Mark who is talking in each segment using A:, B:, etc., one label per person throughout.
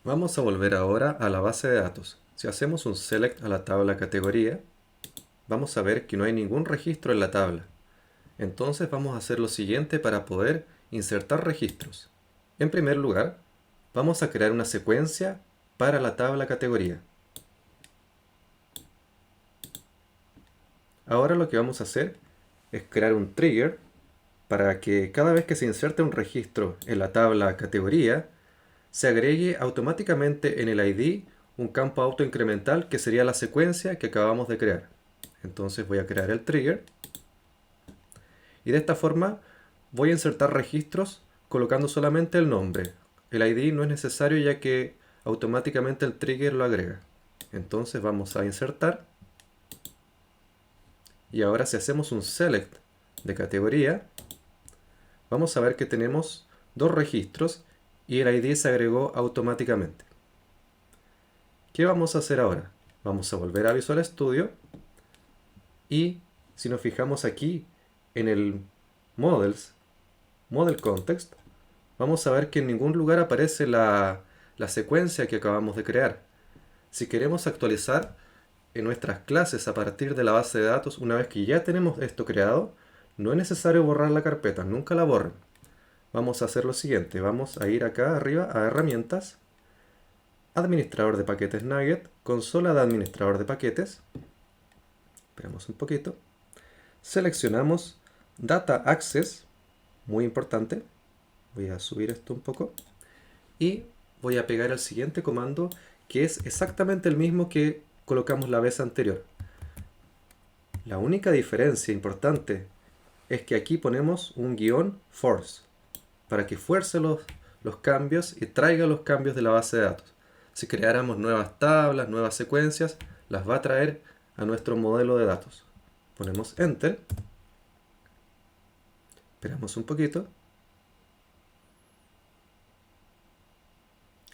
A: Vamos a volver ahora a la base de datos. Si hacemos un select a la tabla categoría, vamos a ver que no hay ningún registro en la tabla. Entonces vamos a hacer lo siguiente para poder insertar registros. En primer lugar, vamos a crear una secuencia para la tabla categoría. Ahora lo que vamos a hacer es crear un trigger para que cada vez que se inserte un registro en la tabla categoría, se agregue automáticamente en el ID un campo autoincremental que sería la secuencia que acabamos de crear. Entonces voy a crear el trigger y de esta forma voy a insertar registros colocando solamente el nombre. El ID no es necesario ya que automáticamente el trigger lo agrega. Entonces vamos a insertar y ahora si hacemos un select de categoría, vamos a ver que tenemos dos registros y el ID se agregó automáticamente. ¿Qué vamos a hacer ahora? Vamos a volver a Visual Studio y si nos fijamos aquí en el Models, Model Context, vamos a ver que en ningún lugar aparece la secuencia que acabamos de crear. Si queremos actualizar en nuestras clases a partir de la base de datos, una vez que ya tenemos esto creado, no es necesario borrar la carpeta, nunca la borren. Vamos a hacer lo siguiente, vamos a ir acá arriba a Herramientas, Administrador de paquetes Nugget, Consola de administrador de paquetes. Esperamos un poquito. Seleccionamos Data Access, muy importante. Voy a subir esto un poco. Y voy a pegar el siguiente comando, que es exactamente el mismo que colocamos la vez anterior. La única diferencia importante es que aquí ponemos un guión force, para que fuerce los cambios y traiga los cambios de la base de datos. Si creáramos nuevas tablas, nuevas secuencias, las va a traer a nuestro modelo de datos. Ponemos Enter. Esperamos un poquito.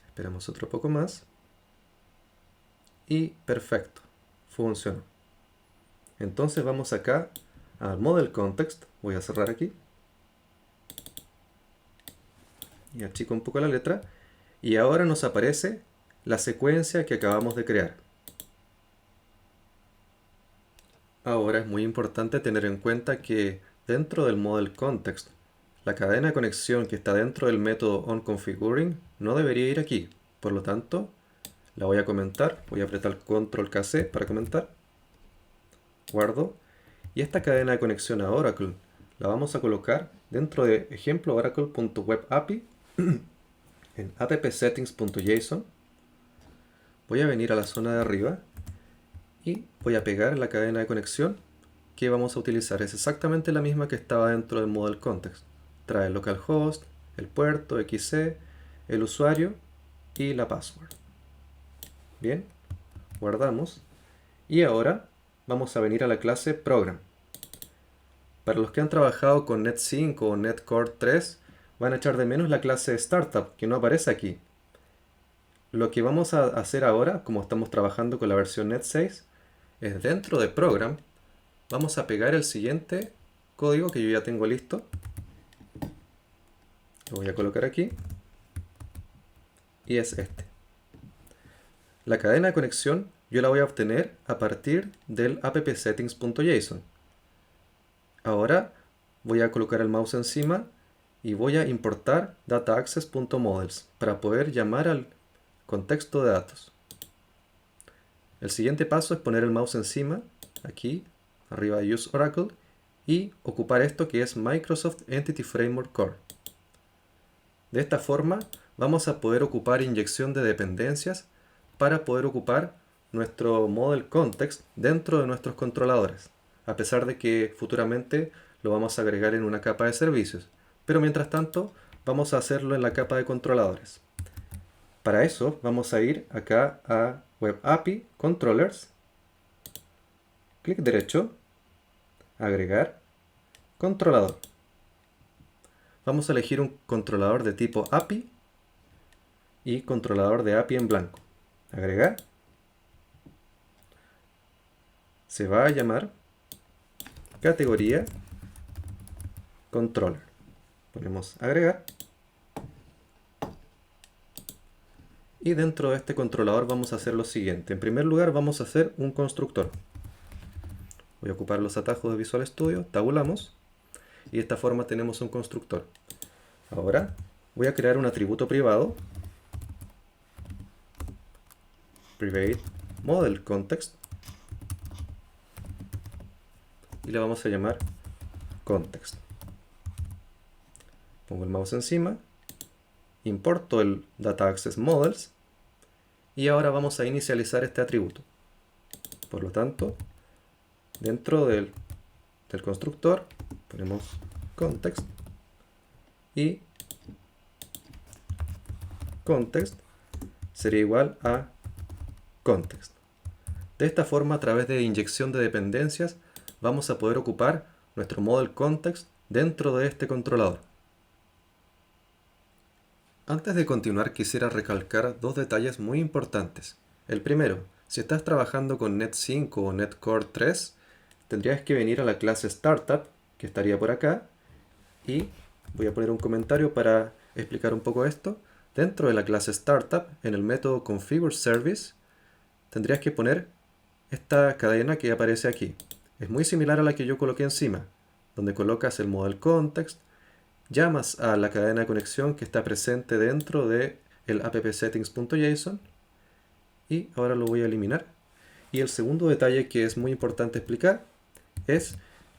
A: Esperamos otro poco más. Y perfecto. Funcionó. Entonces vamos acá al Model Context. Voy a cerrar aquí. Y achico un poco la letra. Y ahora nos aparece la secuencia que acabamos de crear. Ahora es muy importante tener en cuenta que dentro del Model Context, la cadena de conexión que está dentro del método onConfiguring no debería ir aquí. Por lo tanto, la voy a comentar. Voy a apretar Control KC para comentar. Guardo. Y esta cadena de conexión a Oracle la vamos a colocar dentro de ejemplo oracle.webapi en appsettings.json. Voy a venir a la zona de arriba y voy a pegar la cadena de conexión que vamos a utilizar. Es exactamente la misma que estaba dentro del Model Context. Trae el localhost, el puerto, XC, el usuario y la password. Bien, guardamos. Y ahora vamos a venir a la clase Program. Para los que han trabajado con NetSync o NetCore 3, van a echar de menos la clase Startup, que no aparece aquí. Lo que vamos a hacer ahora, como estamos trabajando con la versión Net 6, es dentro de Program, vamos a pegar el siguiente código que yo ya tengo listo. Lo voy a colocar aquí. Y es este. La cadena de conexión yo la voy a obtener a partir del appsettings.json. Ahora voy a colocar el mouse encima y voy a importar dataaccess.models para poder llamar al contexto de datos. El siguiente paso es poner el mouse encima, aquí, arriba de Use Oracle, y ocupar esto que es Microsoft Entity Framework Core. De esta forma vamos a poder ocupar inyección de dependencias para poder ocupar nuestro Model Context dentro de nuestros controladores, a pesar de que futuramente lo vamos a agregar en una capa de servicios. Pero mientras tanto vamos a hacerlo en la capa de controladores. Para eso vamos a ir acá a Web API, Controllers, clic derecho, agregar, controlador. Vamos a elegir un controlador de tipo API y controlador de API en blanco. Agregar. Se va a llamar categoría controller. Ponemos agregar. Y dentro de este controlador vamos a hacer lo siguiente. En primer lugar vamos a hacer un constructor. Voy a ocupar los atajos de Visual Studio, tabulamos, y de esta forma tenemos un constructor. Ahora voy a crear un atributo privado, private model context, y le vamos a llamar context. Pongo el mouse encima, importo el data access models, y ahora vamos a inicializar este atributo. Por lo tanto, dentro del constructor ponemos context y context sería igual a context. De esta forma, a través de inyección de dependencias, vamos a poder ocupar nuestro model context dentro de este controlador. Antes de continuar, quisiera recalcar dos detalles muy importantes. El primero, si estás trabajando con Net 5 o Net Core 3, tendrías que venir a la clase Startup, que estaría por acá, y voy a poner un comentario para explicar un poco esto. Dentro de la clase Startup, en el método Configure Service, tendrías que poner esta cadena que aparece aquí. Es muy similar a la que yo coloqué encima, donde colocas el model context, llamas a la cadena de conexión que está presente dentro de el appsettings.json, y ahora lo voy a eliminar. Y el segundo detalle que es muy importante explicar es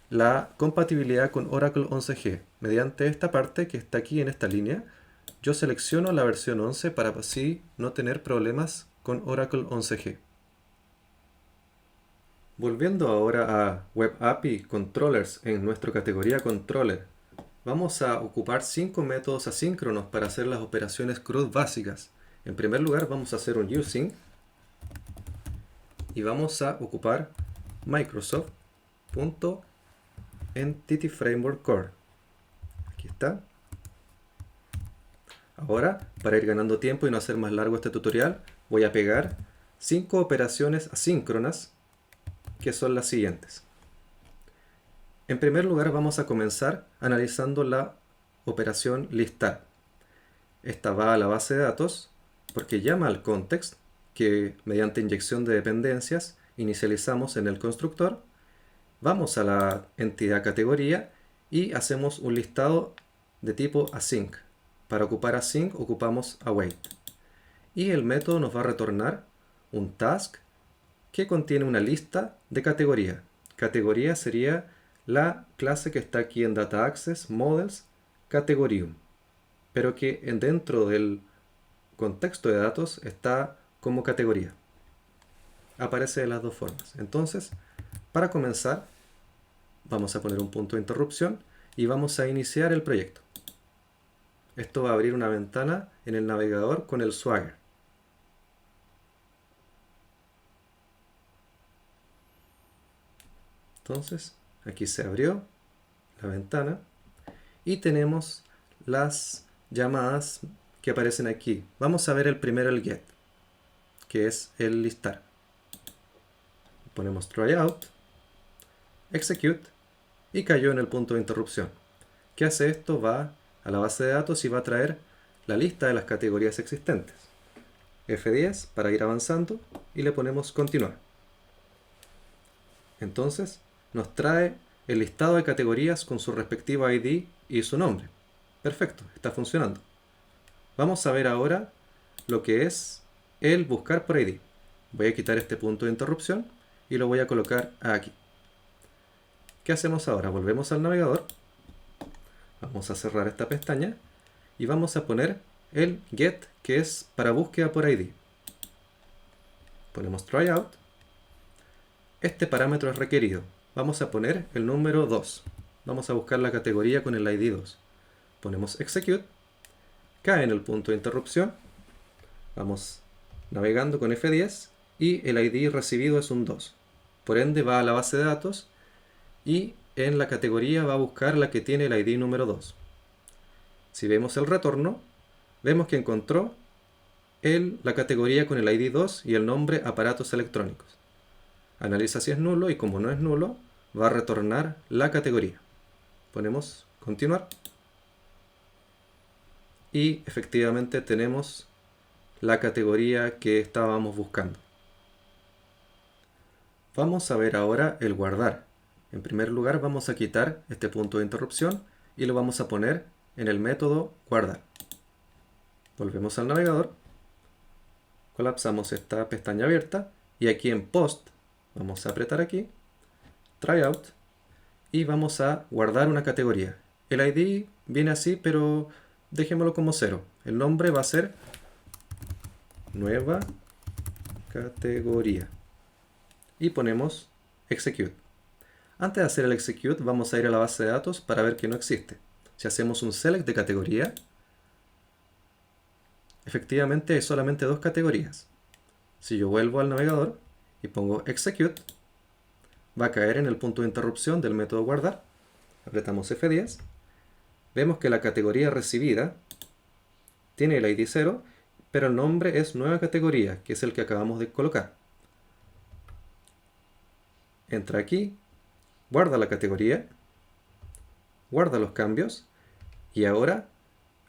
A: la compatibilidad con Oracle 11G. Mediante esta parte que está aquí en esta línea, yo selecciono la versión 11 para así no tener problemas con Oracle 11G. Volviendo ahora a Web API Controllers en nuestra categoría Controller, vamos a ocupar 5 métodos asíncronos para hacer las operaciones CRUD básicas. En primer lugar vamos a hacer un using y vamos a ocupar Microsoft.EntityFrameworkCore. Aquí está. Ahora, para ir ganando tiempo y no hacer más largo este tutorial, voy a pegar 5 operaciones asíncronas que son las siguientes. En primer lugar vamos a comenzar analizando la operación listar. Esta va a la base de datos porque llama al context que mediante inyección de dependencias inicializamos en el constructor. Vamos a la entidad categoría y hacemos un listado de tipo async. Para ocupar async ocupamos await. Y el método nos va a retornar un task que contiene una lista de categoría. Categoría sería la clase que está aquí en Data Access Models Categorium, pero que dentro del contexto de datos está como categoría. Aparece de las dos formas. Entonces, para comenzar, vamos a poner un punto de interrupción y vamos a iniciar el proyecto. Esto va a abrir una ventana en el navegador con el Swagger. Entonces, aquí se abrió la ventana y tenemos las llamadas que aparecen aquí. Vamos a ver el primero, el get, que es el listar. Ponemos tryout, execute y cayó en el punto de interrupción. ¿Qué hace esto? Va a la base de datos y va a traer la lista de las categorías existentes. F10 para ir avanzando y le ponemos continuar. Entonces nos trae el listado de categorías con su respectivo ID y su nombre. Perfecto, está funcionando. Vamos a ver ahora lo que es el buscar por ID. Voy a quitar este punto de interrupción y lo voy a colocar aquí. ¿Qué hacemos ahora? Volvemos al navegador. Vamos a cerrar esta pestaña y vamos a poner el get, que es para búsqueda por ID. Ponemos tryout. Este parámetro es requerido. Vamos a poner el número 2. Vamos a buscar la categoría con el ID 2. Ponemos execute. Cae en el punto de interrupción. Vamos navegando con F10 y el ID recibido es un 2. Por ende va a la base de datos y en la categoría va a buscar la que tiene el ID número 2. Si vemos el retorno, vemos que encontró la categoría con el ID 2 y el nombre aparatos electrónicos. Analiza si es nulo y como no es nulo, va a retornar la categoría. Ponemos continuar. Y efectivamente tenemos la categoría que estábamos buscando. Vamos a ver ahora el guardar. En primer lugar vamos a quitar este punto de interrupción y lo vamos a poner en el método guardar. Volvemos al navegador, colapsamos esta pestaña abierta y aquí en Post vamos a apretar aquí, Tryout, y vamos a guardar una categoría. El ID viene así, pero dejémoslo como 0. El nombre va a ser nueva categoría. Y ponemos Execute. Antes de hacer el Execute, vamos a ir a la base de datos para ver que no existe. Si hacemos un Select de categoría, efectivamente hay solamente 2 categorías. Si yo vuelvo al navegador y pongo Execute, va a caer en el punto de interrupción del método guardar. Apretamos F10. Vemos que la categoría recibida tiene el ID 0, pero el nombre es nueva categoría, que es el que acabamos de colocar. Entra aquí, guarda la categoría, guarda los cambios, y ahora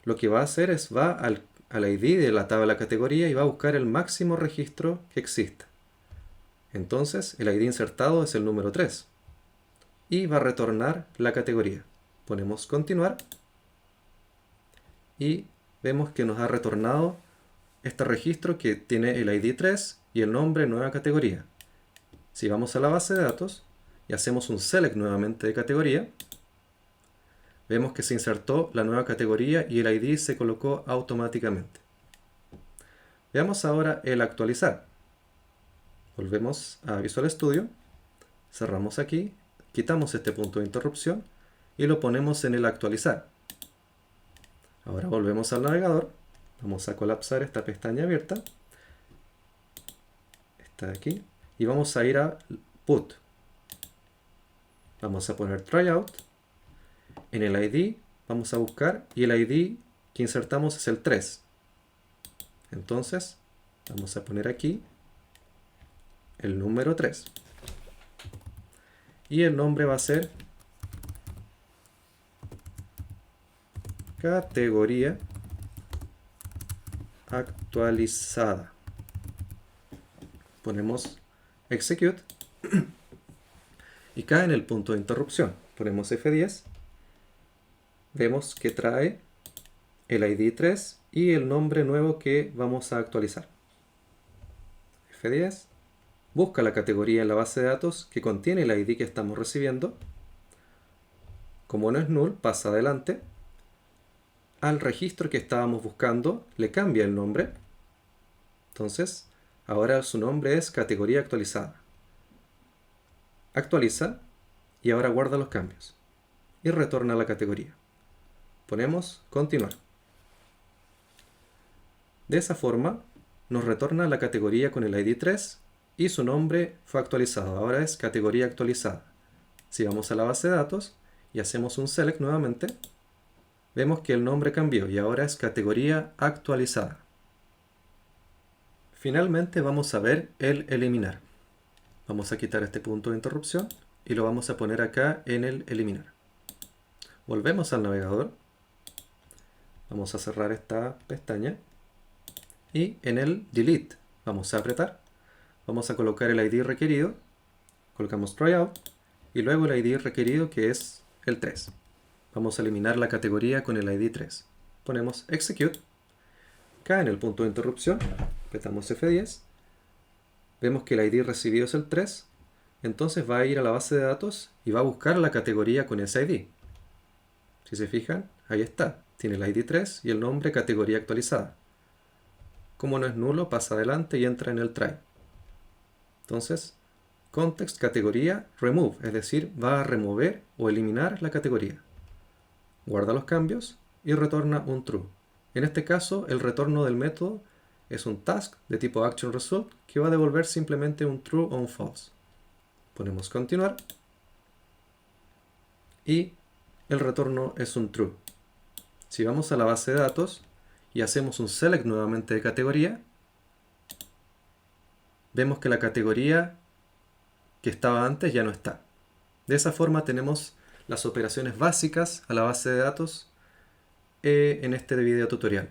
A: lo que va a hacer es va al ID de la tabla categoría y va a buscar el máximo registro que exista. Entonces el ID insertado es el número 3 y va a retornar la categoría. Ponemos continuar y vemos que nos ha retornado este registro que tiene el ID 3 y el nombre nueva categoría. Si vamos a la base de datos y hacemos un select nuevamente de categoría, vemos que se insertó la nueva categoría y el ID se colocó automáticamente. Veamos ahora el actualizar. Volvemos a Visual Studio, cerramos aquí, quitamos este punto de interrupción y lo ponemos en el actualizar. Ahora volvemos al navegador, vamos a colapsar esta pestaña abierta, está aquí, y vamos a ir a Put. Vamos a poner Tryout. En el ID vamos a buscar y el ID que insertamos es el 3. Entonces vamos a poner aquí el número 3. Y el nombre va a ser categoría actualizada. Ponemos Execute y cae en el punto de interrupción. Ponemos F10. Vemos que trae el ID 3 y el nombre nuevo que vamos a actualizar. F10. Busca la categoría en la base de datos que contiene el ID que estamos recibiendo. Como no es null, pasa adelante. Al registro que estábamos buscando le cambia el nombre. Entonces, ahora su nombre es categoría actualizada. Actualiza y ahora guarda los cambios. Y retorna a la categoría. Ponemos continuar. De esa forma nos retorna la categoría con el ID 3 y su nombre fue actualizado. Ahora es categoría actualizada. Si vamos a la base de datos y hacemos un select nuevamente, vemos que el nombre cambió y ahora es categoría actualizada. Finalmente vamos a ver el eliminar. Vamos a quitar este punto de interrupción y lo vamos a poner acá en el eliminar. Volvemos al navegador. Vamos a cerrar esta pestaña y en el delete vamos a apretar. Vamos a colocar el ID requerido, colocamos tryout y luego el ID requerido que es el 3. Vamos a eliminar la categoría con el ID 3. Ponemos execute, cae en el punto de interrupción, apretamos F10, vemos que el ID recibido es el 3, entonces va a ir a la base de datos y va a buscar la categoría con ese ID. Si se fijan, ahí está, tiene el ID 3 y el nombre categoría actualizada. Como no es nulo, pasa adelante y entra en el try. Entonces, context categoría remove, es decir, va a remover o eliminar la categoría. Guarda los cambios y retorna un true. En este caso, el retorno del método es un task de tipo ActionResult que va a devolver simplemente un true o un false. Ponemos continuar y el retorno es un true. Si vamos a la base de datos y hacemos un select nuevamente de categoría, vemos que la categoría que estaba antes ya no está. De esa forma tenemos las operaciones básicas a la base de datos en este video tutorial.